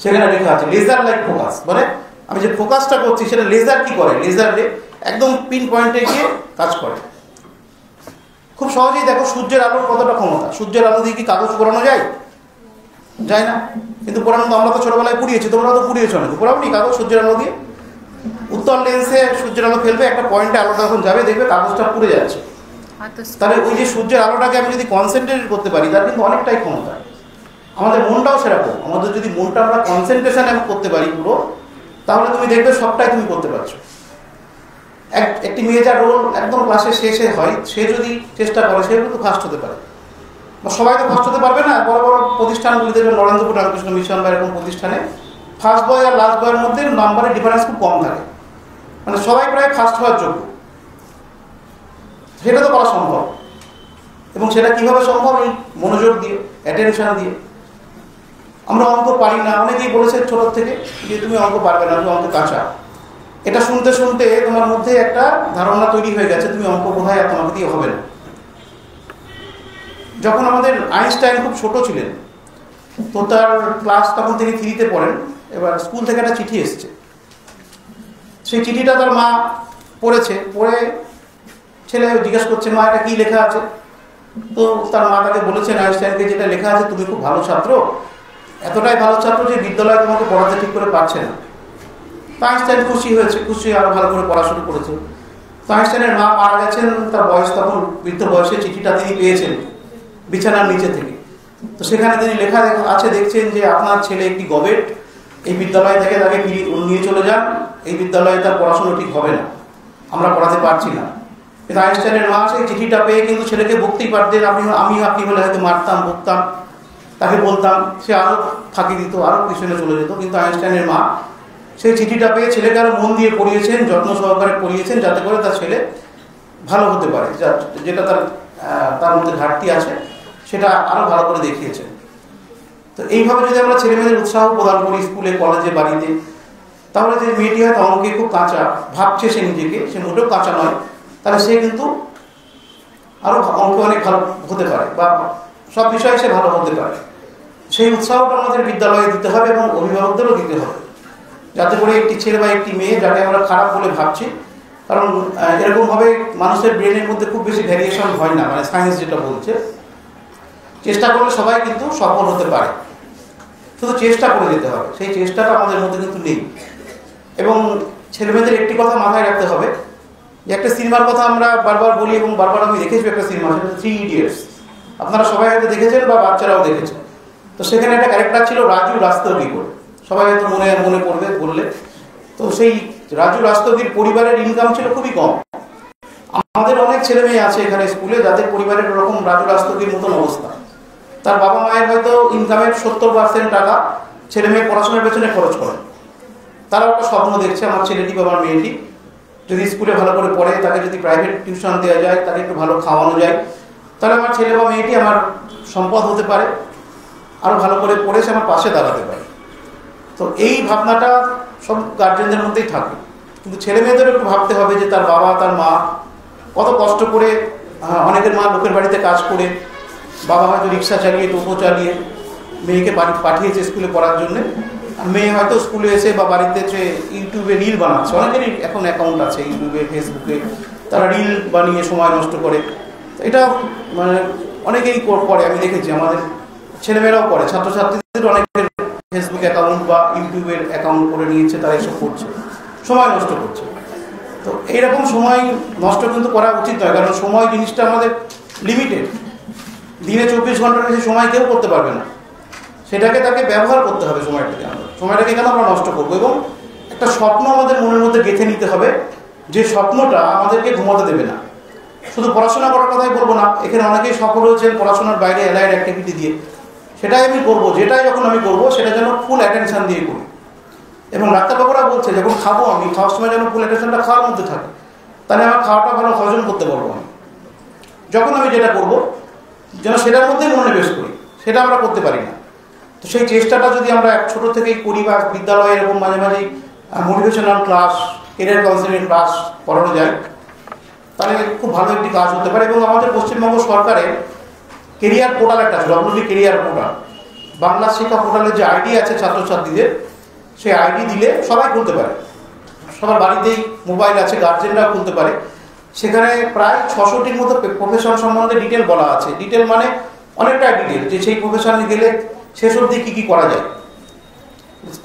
সেখানে লেখা আছে লেজার লাইক ফোকাস। মানে আমি যে ফোকাসটা করছি সেটা লেজার কি করে, লেজারে একদম পিন পয়েন্টে গিয়ে কাজ করে। খুব সহজেই দেখো সূর্যের আলোর কতটা ক্ষমতা। সূর্যের আলো দিয়ে কি কাগজ পোড়ানো যায়? যায় না। কিন্তু পোড়ানো তো আমরা তো ছোটবেলায় পুড়িয়েছি, তোমরা তো পুড়িয়েছো নাকি? পোড়াওনি কাগজ সূর্যের আলো দিয়ে? উত্তর লেন্সে সূর্যের আলো ফেলবে, একটা পয়েন্টে আলোটা যখন যাবে দেখবে কাগজটা পুড়ে যাচ্ছে। তাহলে ওই যে সূর্যের আলোটাকে আমি যদি কনসেন্ট্রেট করতে পারি, তার কিন্তু অনেকটাই ক্ষমতা। আমাদের মনটাও সেরকম, আমাদের যদি মনটা আমরা কনসেন্ট্রেশন করতে পারি পুরো, তাহলে তুমি দেখবে সবটাই তুমি করতে পারছো। একটি মেয়ে যার রোল একদম ক্লাসের শেষে হয়, সে যদি চেষ্টা করে সে কিন্তু ফার্স্ট হতে পারে। বা সবাই তো ফার্স্ট হতে পারবে না। বড় বড় প্রতিষ্ঠানগুলি দেখবেন, নরেন্দ্রপুর রামকৃষ্ণ মিশন বা এরকম প্রতিষ্ঠানে ফার্স্ট বয় আর লাস্ট বয়ের মধ্যে নাম্বারের ডিফারেন্স খুব কম থাকে, মানে সবাই প্রায় ফার্স্ট হওয়ার যোগ্য। সেটা তো করা সম্ভব, এবং সেটা কিভাবে সম্ভব? এই মনোযোগ দিয়ে, অ্যাটেনশন দিয়ে। আমরা অঙ্ক পারি না, অনেকেই বলেছে ছোট থেকে যে তুমি অঙ্ক পারবে না, তুমি অঙ্ক কাঁচা। এটা শুনতে শুনতে তোমার মধ্যে একটা ধারণা তৈরি হয়ে গেছে তুমি অঙ্ক বোধহয় আর তোমাকে দিয়ে হবে না। যখন আমাদের আইনস্টাইন খুব ছোট ছিলেন, তো তার ক্লাস তখন তিনি 3-তে পড়েন। এবার স্কুল থেকে একটা চিঠি এসছে, সেই চিঠিটা তার মা পড়েছে। পড়ে ছেলে জিজ্ঞাসা করছে, মা এটা কি লেখা আছে? তো তার মা তাকে বলেছেন আইনস্টাইনকে, যেটা লেখা আছে তুমি খুব ভালো ছাত্র, এতটাই ভালো ছাত্র যে বিদ্যালয়ে তোমাকে পড়াতে ঠিক করে পারছে না। তো আইনস্টাইন খুশি হয়েছে, খুশি আরো ভালো করে পড়াশোনা করেছে। তো আইনস্টাইনের মা মারা গেছেন, তার বয়স তখন বৃদ্ধ বয়সে। চিঠিটা তিনি পেয়েছেন বিছানার নিচে থেকে। তো সেখানে তিনি লেখা আছে দেখছেন যে আপনার ছেলে একটি গবেট, এই বিদ্যালয় থেকে তাকে নিয়ে চলে যান, এই বিদ্যালয়ে তার পড়াশোনা ঠিক হবে না, আমরা পড়াতে পারছি না। কিন্তু আইনস্টাইনের মা সেই চিঠিটা পেয়ে কিন্তু ছেলেকে বকতেই পারতেন। আপনি হলে হয়তো মারতাম, বকতাম, তাকে বলতাম, সে আরো ফাঁকি দিত, আরো পিছনে চলে যেত। কিন্তু আইনস্টাইনের মা সেই চিঠিটা পেয়ে ছেলেকে আরো মন দিয়ে পড়িয়েছেন, যত্ন সহকারে পড়িয়েছেন, যাতে করে তার ছেলে ভালো হতে পারে, যেটা তার মধ্যে ঘাটতি আছে সেটা আরো ভালো করে দেখিয়েছেন। তো এইভাবে যদি আমরা ছেলে মেয়েদের উৎসাহ প্রদান করি স্কুলে, কলেজে, বাড়িতে, তাহলে যে মেয়েটি হয়তো অঙ্কে খুব কাঁচা ভাবছে সে নিজেকে, সে মোটেও কাঁচা নয়, তাহলে সে কিন্তু আরো অঙ্কে অনেক ভালো হতে পারে, বা সব বিষয়ে সে ভালো হতে পারে। সেই উৎসাহটা আমাদের বিদ্যালয়ে দিতে হবে এবং অভিভাবকদেরও দিতে হবে, যাতে করে একটি ছেলে বা একটি মেয়ে, যাকে আমরা খারাপ বলে ভাবছি, কারণ এরকমভাবে মানুষের ব্রেনের মধ্যে খুব বেশি ভ্যারিয়েশন হয় না, মানে সায়েন্স যেটা বলছে। চেষ্টা করলে সবাই কিন্তু সফল হতে পারে, শুধু চেষ্টা করে যেতে হবে। সেই চেষ্টাটা আমাদের মধ্যে কিন্তু নেই। এবং ছেলেমেয়েদের একটি কথা মাথায় রাখতে হবে, যে একটা সিনেমার কথা আমরা বারবার বলি এবং বারবার আমি দেখেছি একটা সিনেমা, সেটা 3 ইডিয়টস। আপনারা সবাই হয়তো দেখেছেন বা বাচ্চারাও দেখেছেন। তো সেখানে একটা ক্যারেক্টার ছিল রাজু রাস্তগি বলে, সবাই হয়তো মনে পড়বে বললে। তো সেই রাজু রাস্তগির পরিবারের ইনকাম ছিল খুবই কম। আমাদের অনেক ছেলে মেয়ে আছে এখানে স্কুলে যাদের পরিবারের ওরকম রাজু রাস্তগির মতন অবস্থা। তার বাবা মায়ের হয়তো ইনকামের 70% টাকা ছেলে মেয়ে পড়াশোনার পেছনে খরচ করে। তারা একটা স্বপ্ন দেখছে, আমার ছেলেটি বা আমার মেয়েটি যদি স্কুলে ভালো করে পড়ে, তাকে যদি প্রাইভেট টিউশন দেওয়া যায়, তাকে একটু ভালো খাওয়ানো যায়, তাহলে আমার ছেলে বা মেয়েটি আমার সম্পদ হতে পারে, আরো ভালো করে পড়ে সে আমার পাশে দাঁড়াতে পারে। তো এই ভাবনাটা সব গার্জেনদের মধ্যেই থাকে। কিন্তু ছেলে মেয়েদের একটু ভাবতে হবে যে তার বাবা তার মা কত কষ্ট করে, অনেকের মা লোকের বাড়িতে কাজ করে, বাবা হয়তো রিক্সা চালিয়ে, টোটো চালিয়ে মেয়েকে পাঠিয়েছে স্কুলে পড়ার জন্য। মেয়ে হয়তো স্কুলে এসে বা বাড়িতে এসে ইউটিউবে রিল বানাচ্ছে। অনেকেরই এখন অ্যাকাউন্ট আছে ইউটিউবে, ফেসবুকে, তারা রিল বানিয়ে সময় নষ্ট করে। এটা মানে অনেকেই করে, আমি দেখেছি আমাদের ছেলেমেয়েরাও করে, ছাত্রছাত্রীদের অনেকের ফেসবুক অ্যাকাউন্ট বা ইউটিউবের অ্যাকাউন্ট করে নিয়েছে, তারা এসব করছে, সময় নষ্ট করছে। তো এইরকম সময় নষ্ট কিন্তু করা উচিত নয়, কারণ সময় জিনিসটা আমাদের লিমিটেড। দিনে 24 ঘন্টার বেশি সময় কেউ করতে পারবে না। সেটাকে তাকে ব্যবহার করতে হবে সময়টাকে। সময়টাকে কেন আমরা নষ্ট করবো? এবং একটা স্বপ্ন আমাদের মনের মধ্যে গেঁথে নিতে হবে, যে স্বপ্নটা আমাদেরকে ঘুমাতে দেবে না। শুধু পড়াশোনা করার কথাই বলবো না, এখানে অনেকেই সফল হয়েছেন পড়াশোনার বাইরে অ্যালাইড অ্যাক্টিভিটি দিয়ে। সেটাই আমি করবো, যেটাই যখন আমি করবো সেটা যেন ফুল অ্যাটেনশন দিয়ে করি। এবং ডাক্তারবাবুরা বলছে যখন খাবো, আমি খাওয়ার সময় যেন ফুল অ্যাটেনশনটা খাওয়ার মধ্যে থাকে, তাহলে আমার খাওয়াটা ভালো হজম করতে পারবো। আমি যখন আমি যেটা করবো যেন সেটার মধ্যেই মনোনিবেশ করি, সেটা আমরা করতে পারি না। তো সেই চেষ্টাটা যদি আমরা ছোট থেকেই করি, বা বিদ্যালয়ে এরকম মাঝে মাঝেই motivational class, career counselling class করানো যায়, তাহলে খুব ভালো একটি কাজ হতে পারে। এবং আমাদের পশ্চিমবঙ্গ সরকারের কেরিয়ার পোর্টাল একটা আছে, ডব্লিউবি কেরিয়ার পোর্টাল, বাংলা শিক্ষা পোর্টালের যে আইডি আছে ছাত্রছাত্রীদের, সেই আইডি দিলে সবাই খুলতে পারে। সবার বাড়িতেই মোবাইল আছে, গার্জেনরা খুলতে পারে। সেখানে প্রায় 600টির মতো প্রফেশন সম্বন্ধে ডিটেল বলা আছে। ডিটেল মানে অনেকটা ডিটেল, যে সেই প্রফেশনে গেলে শেষ অবধি কী কী করা যায়।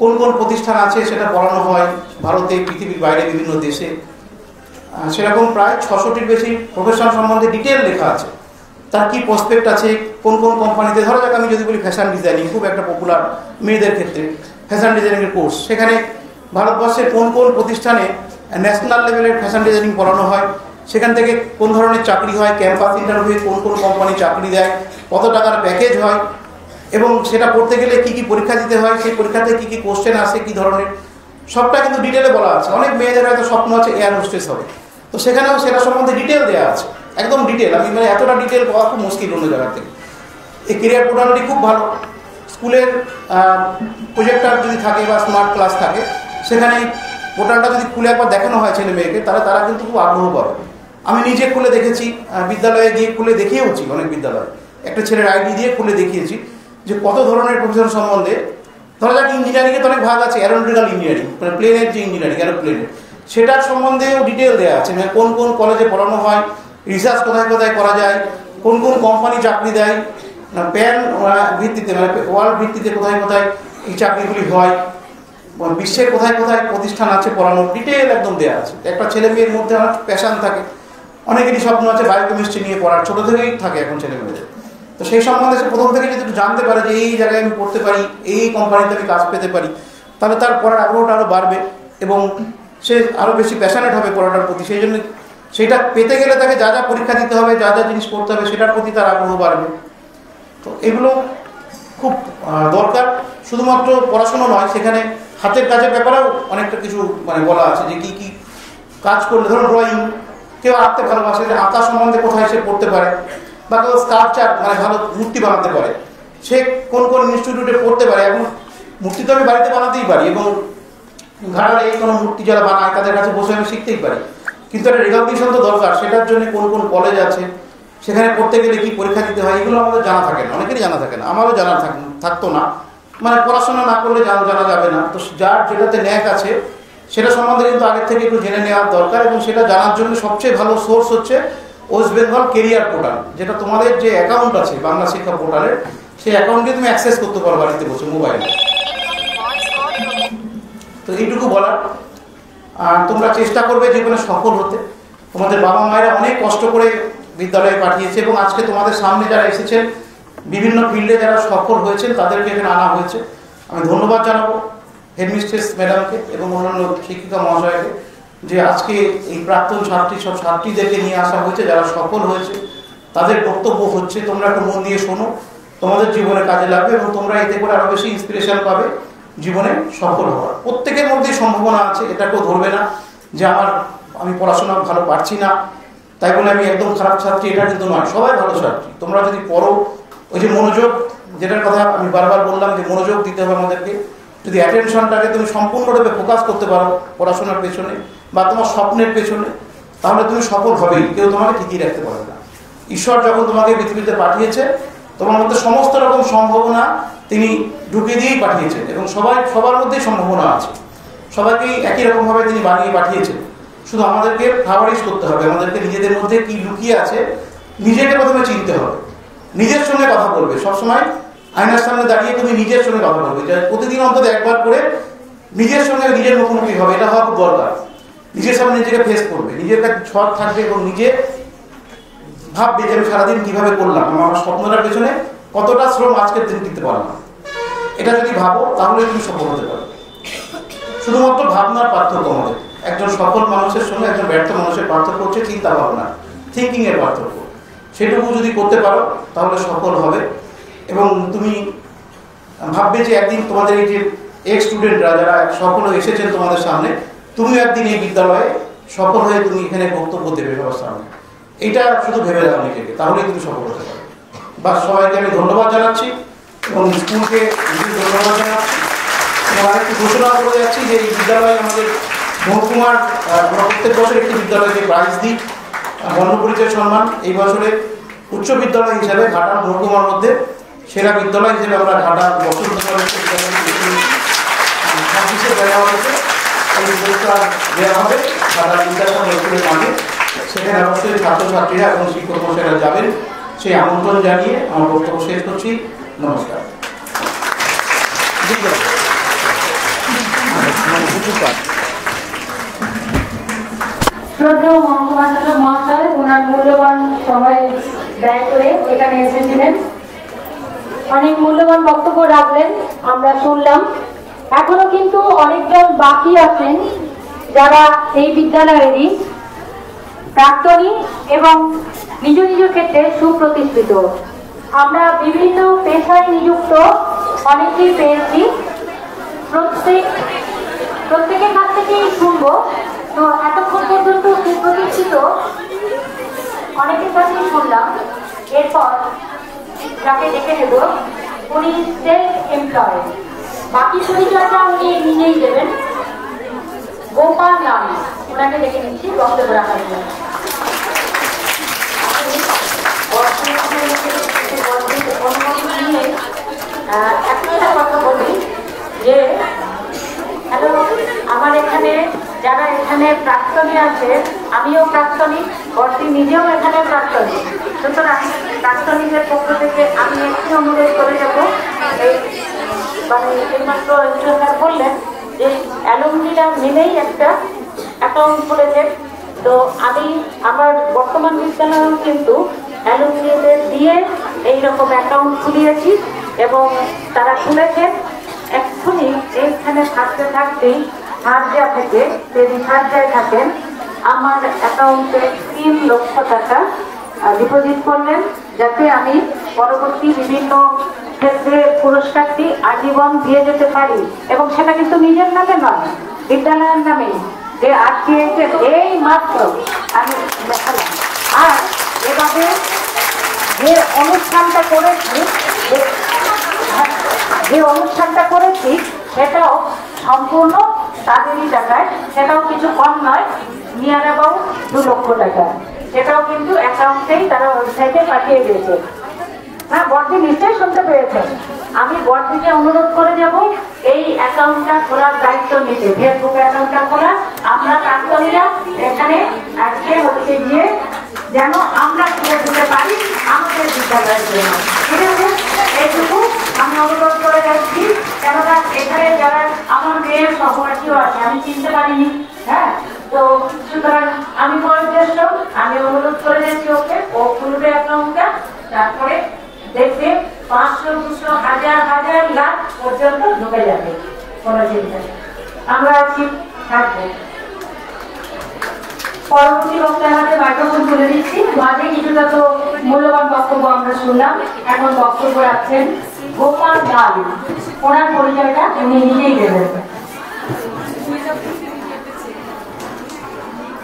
কোন কোন প্রতিষ্ঠান আছে সেটা পড়ানো হয় ভারতে, পৃথিবীর বাইরে বিভিন্ন দেশে। সেরকম প্রায় 600টির বেশি প্রফেশন সম্বন্ধে ডিটেল লেখা আছে, তার কি প্রসপেক্ট আছে, কোন কোন কোম্পানিতে। ধরা যাক আমি যদি বলি ফ্যাশন ডিজাইনিং, খুব একটা পপুলার মেয়েদের ক্ষেত্রে ফ্যাশন ডিজাইনিংয়ের কোর্স, সেখানে ভারতবর্ষের কোন কোন প্রতিষ্ঠানে ন্যাশনাল লেভেলের ফ্যাশন ডিজাইনিং পড়ানো হয়, সেখান থেকে কোন ধরনের চাকরি হয়, ক্যাম্পাস ইন্টারভিউ কোন কোন কোম্পানি চাকরি দেয়, কত টাকার প্যাকেজ হয়, এবং সেটা পড়তে গেলে কি কি পরীক্ষা দিতে হয়, সেই পরীক্ষাতে কি কি কোশ্চেন আসে, কি ধরনের, সবটা কিন্তু ডিটেলে বলা আছে। অনেক মেয়েদের হয়তো স্বপ্ন আছে এয়ার হোস্টেস হবে, তো সেখানেও সেটা সম্বন্ধে ডিটেল দেওয়া আছে, একদম ডিটেল। আমি মানে এতটা ডিটেল পাওয়া খুব মুশকিল অন্য জায়গা থেকে। এই কেরিয়ার পোর্টালটি খুব ভালো। স্কুলের প্রজেক্টর যদি থাকে বা স্মার্ট ক্লাস থাকে, সেখানে এই পোর্টালটা যদি খুলে একবার দেখানো হয় ছেলে মেয়েকে, তারা কিন্তু খুব আগ্রহ পাবে। আমি নিজে খুলে দেখেছি, বিদ্যালয়ে গিয়ে খুলে দেখিয়েওছি, অনেক বিদ্যালয়ে একটা ছেলের আইডি দিয়ে খুলে দেখিয়েছি যে কত ধরনের প্রফেশন সম্বন্ধে। ধরা যাক ইঞ্জিনিয়ারিংয়ে তো অনেক ভাগ আছে, অ্যারোনটিক্যাল ইঞ্জিনিয়ারিং মানে প্লেনের যে ইঞ্জিনিয়ারিং, অ্যারোপ্লেনের, সেটার সম্বন্ধেও ডিটেল দেওয়া আছে, মানে কোন কোন কলেজে পড়ানো হয়, রিসার্চ কোথায় কোথায় করা যায়, কোন কোন কোম্পানি চাকরি দেয়, প্যান ভিত্তিতে মানে ওয়ার্ল্ড ভিত্তিতে কোথায় কোথায় এই চাকরিগুলি হয়, বিশ্বের কোথায় কোথায় প্রতিষ্ঠান আছে পড়ানোর ডিটেল একদম দেওয়া আছে। একটা ছেলে মেয়ের মধ্যে অনেক প্যাশন থাকে, অনেকেরই স্বপ্ন আছে বায়োকেমিস্ট্রি নিয়ে পড়ার, ছোটো থেকেই থাকে এখন ছেলে মেয়েদের। তো সেই সম্বন্ধে সে প্রথম থেকে যদি একটু জানতে পারে যে এই জায়গায় আমি পড়তে পারি, এই কোম্পানিতে আমি কাজ পেতে পারি, তাহলে তার পড়ার আগ্রহটা আরও বাড়বে এবং সে আরও বেশি প্যাশনেট হবে পড়াটার প্রতি। সেই জন্য সেটা পেতে গেলে তাকে যা যা পরীক্ষা দিতে হবে, যা যা জিনিস করতে হবে, সেটার প্রতি তার আগ্রহ বাড়বে। তো এগুলো খুব দরকার। শুধুমাত্র পড়াশোনা নয়, সেখানে হাতের কাজের ব্যাপারেও অনেকটা কিছু মানে বলা আছে যে কী কী কাজ করলে, ধরুন ড্রয়িং, কেউ আঁকতে ভালোবাসে, যে আঁকা সম্বন্ধে কোথায় সে পড়তে পারে, বা কেউ স্কাল্পচার মানে ভালো মূর্তি বানাতে পারে, সে কোন কোন ইনস্টিটিউটে পড়তে পারে। এখন মূর্তি তো আমি বাড়িতে বানাতেই পারি এবং ঘাড়ারে এই কোনো মূর্তি যারা বানায় তাদের কাছে বসে আমি শিখতেই পারি, কিন্তু একটা রেকগনিশন তো দরকার। সেটার জন্য কোন কোন কলেজ আছে, সেখানে পড়তে গেলে কি পরীক্ষা দিতে হয়, এগুলো আমাদের জানা থাকে না, অনেকেরই জানা থাকে না, আমারও জানা থাকতো না। মানে পড়াশোনা না করলে জানা যাবে না। তো যার যেটাতে ন্যাক আছে সেটা সম্বন্ধে কিন্তু আগের থেকে একটু জেনে নেওয়ার দরকার, এবং সেটা জানার জন্য সবচেয়ে ভালো সোর্স হচ্ছে ওয়েস্ট বেঙ্গল কেরিয়ার পোর্টাল, যেটা তোমাদের যে অ্যাকাউন্ট আছে বাংলা শিক্ষা পোর্টালের, সেই অ্যাকাউন্টকে তুমি অ্যাক্সেস করতে পারো বাড়িতে বসে মোবাইলে। তো এইটুকু বলার, তোমরা চেষ্টা করবে জীবনে সফল হতে। তোমাদের বাবা মায়েরা অনেক কষ্ট করে বিদ্যালয়ে পাঠিয়েছে, এবং আজকে তোমাদের সামনে যারা এসেছেন বিভিন্ন ফিল্ডে যারা সফল হয়েছেন তাদেরকে এখানে আনা হয়েছে। আমি ধন্যবাদ জানাবো হেডমিস্ট্রেস ম্যাডামকে এবং অন্যান্য শিক্ষিকা মহাশয়কে যে আজকে এই প্রাক্তন সব ছাত্রীদেরকে নিয়ে আসা হয়েছে যারা সফল হয়েছে। তাদের বক্তব্য হচ্ছে, তোমরা একটু মন দিয়ে শোনো, তোমাদের জীবনে কাজে লাগবে এবং তোমরা এতে করে আরো বেশি ইন্সপিরেশন পাবে জীবনে সফল হওয়ার। প্রত্যেকের মধ্যেই সম্ভাবনা আছে, এটা কেউ ধরবে না যে আমি পড়াশোনা ভালো পারছি না তাই বলে আমি একদম খারাপ ছাত্রী, এটা কিন্তু নয়, সবাই ভালো ছাত্রী। তোমরা যদি পড়ো, ওই যে মনোযোগ, যেটার কথা আমি বারবার বললাম যে মনোযোগ দিতে হবে আমাদেরকে, যদি অ্যাটেনশনটাকে তুমি সম্পূর্ণরূপে ফোকাস করতে পারো পড়াশোনার পেছনে বা তোমার স্বপ্নের পেছনে, তাহলে তুমি সফল হবেই, কেউ তোমাকে ঠিকই রাখতে পারবে না। ঈশ্বর যখন তোমাকে পৃথিবীতে পাঠিয়েছে, তোমার মধ্যে সমস্ত রকম সম্ভাবনা তিনি ঢুকিয়ে দিয়েই পাঠিয়েছেন, এবং সবার মধ্যেই সম্ভাবনা আছে, সবাইকেই একই রকমভাবে তিনি বানিয়ে পাঠিয়েছেন। শুধু আমাদেরকে ফাভারিশ করতে হবে, আমাদেরকে নিজেদের মধ্যে কি লুকিয়ে আছে নিজেকে প্রথমে চিনতে হবে, নিজের সঙ্গে কথা বলবে সবসময়। আয়নার সামনে দাঁড়িয়ে তুমি নিজের সঙ্গে কথা বলবে, প্রতিদিন অন্তত একবার করে নিজের সঙ্গে নিজের মুখোমুখি হবে, এটা হওয়া খুব দরকার। নিজের সামনে নিজেকে ফেস করবে, নিজের কাছে সৎ থাকবে এবং নিজে ভাববে যে আমি সারাদিন কিভাবে করলাম, আমার স্বপ্নটার পেছনে কতটা শ্রম আজকের দিন দিতে পারলাম। এটা যদি ভাবো তাহলে তুমি সফল হতে পারবে। শুধুমাত্র ভাবনার পার্থক্য আমাদের, একজন সফল মানুষের সঙ্গে একজন ব্যর্থ মানুষের পার্থক্য হচ্ছে চিন্তা ভাবনা, থিঙ্কিং এর পার্থক্য। সেটুকু যদি করতে পারো তাহলে সফল হবে, এবং তুমি ভাববে যে একদিন তোমাদের এই যে এক্স স্টুডেন্টরা যারা সফল হয়ে এসেছেন তোমাদের সামনে, তুমি একদিন এই বিদ্যালয়ে সফল হয়ে তুমি এখানে বক্তব্য দেবে সবার সামনে। এইটা শুধু ভেবে দাও নিজেকে, তাহলেই তুমি সফল হতে পারবে। বা সবাইকে আমি ধন্যবাদ জানাচ্ছি এবং স্কুলকে ধন্যবাদ জানাচ্ছি, এবং আরেকটু ঘোষণা করে যাচ্ছি যে এই বিদ্যালয়ে আমাদের মহকুমার প্রত্যেক বছর একটি বিদ্যালয়কে প্রাইজ দিই, বর্ণপরিচয় সম্মান। এই বছরে উচ্চ বিদ্যালয় হিসাবে ঘাটা মহকুমার মধ্যে সেরা বিদ্যালয় হিসেবে আমরা ঘাটা বসন্ত দেওয়া হয়েছে। এই পুরস্কার দেওয়া হবে ঘাটা বিদ্যাসাগর স্কুলের মাঝে, সেখানে অবশ্যই ছাত্রছাত্রীরা এবং শিক্ষক মশাইরা যাবেন, সেই আমন্ত্রণ জানিয়ে আমার বক্তব্য শেষ করছি। নমস্কার। মানে প্রচুর কাজ। শ্রদ্ধেয় মহাশয় মহাশয় ওনার মূল্যবান সময় ব্যয় করে এখানে এসেছিলেন, অনেক মূল্যবান বক্তব্য রাখলেন, আমরা শুনলাম। এখনো কিন্তু অনেকজন বাকি আছেন যারা এই বিদ্যালয়েরই প্রাক্তনী এবং নিজ নিজ ক্ষেত্রে সুপ্রতিষ্ঠিত। আমরা বিভিন্ন পেশায় নিযুক্ত অনেকেই পেয়েছি, প্রত্যেকের কাছ থেকেই শুনবো। তো এতক্ষণ পর্যন্ত সুপ্রতিষ্ঠিত অনেকের কাছেই শুনলাম। এরপর যাকে ডেকে নেব উনি সেলফ এমপ্লয়েড, বাকি পরিচয়টা উনি নিজেই দেবেন। গোপাল নাম ওনাকে ডেকে নিচ্ছি বক্তব্য রাখার জন্য। একটা কথা বলি যে হ্যালো, আমার এখানে যারা এখানে প্রাক্তনী আছে, আমিও প্রাক্তনী, বর্তী নিজেও এখানে প্রাক্তনী, সুতরাং প্রাক্তনীদের পক্ষ থেকে আমি একটি অনুরোধ করে যাব। এই মানে এইমাত্র সরকার বললেন যে অ্যালুমনিরা মিলেই একটা অ্যাকাউন্ট খুলেছেন। তো আমি আমার বর্তমান বিদ্যালয়েও কিন্তু অ্যালুমনিদের দিয়ে এইরকম অ্যাকাউন্ট খুলিয়েছি এবং তারা খুলেছেন। এক্ষুনি এইখানে থাকতে থাকতেই সারজা থেকে যদি সারজায় থাকেন আমার অ্যাকাউন্টে 3 লক্ষ টাকা ডিপোজিট করলেন, যাতে আমি পরবর্তী বিভিন্ন ক্ষেত্রে পুরস্কারটি আজীবন দিয়ে যেতে পারি। এবং সেটা কিন্তু নিজের নামে নয়, বিদ্যালয়ের নামে যে আটকিয়েছে এই মাত্র আমি দেখালাম। আর এভাবে যে অনুষ্ঠানটা করেছি সেটাও সম্পূর্ণ তাদেরই টাকায়, সেটাও কিছু কম নয়, নিয়ার অ্যাবাউট 2 লক্ষ টাকা। সেটাও কিন্তু অ্যাকাউন্টেই তারা ওয়েবসাইটে পাঠিয়ে দিয়েছে। হ্যাঁ, বর্দি নিশ্চয়ই শুনতে পেয়েছেন। আমি বর্দিকে অনুরোধ করে যাব এই অ্যাকাউন্টটা খোলার দায়িত্ব নিতে, ফেসবুক অ্যাকাউন্টটা খোলা। আমরা প্রাক্তনীরা এখানে আজকে হচ্ছে গিয়ে যেন আমরা তুলে দিতে পারি আমাদের বিদ্যালয়ের জন্য, ঠিক আছে? এইটুকু আমি অনুরোধ করে যাচ্ছি, কেননা এখানে যারা আমার মেয়ের সহপাঠীও আছে, আমি চিনতে পারিনি। হ্যাঁ, তো সুতরাং আমি বয়োজ্যেষ্ঠ, আমি অনুরোধ করে যাচ্ছি ওকে, ও খুলবে অ্যাকাউন্টটা, তারপরে দেখবে 500, 200, 1000, লাখ পর্যন্ত ঢুকে যাবে, কোনো চিন্তা নেই। আমরা আছি, থাকবো। পরবর্তী বক্তার হাতে মাইক্রোফোন তুলে দিচ্ছি। মাঝে কিছুটা তো মূল্যবান বক্তব্য আমরা শুনলাম, এখন বক্তব্য রাখছেন গোপাল লাল। ওনার পরিচয়টা উনি নিজেই দেবেন।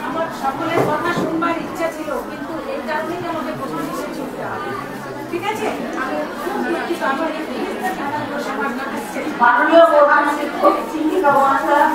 আমার সকলের কথা শুনবার ইচ্ছা ছিল, কিন্তু এই কারণেই আমাকে প্রথম বিষয় ছুটতে হবে। ঠিক আছে, আমি খুব দুঃখিত। আমার এই মাননীয় প্রধান শিক্ষক শিক্ষিকা মহাশয়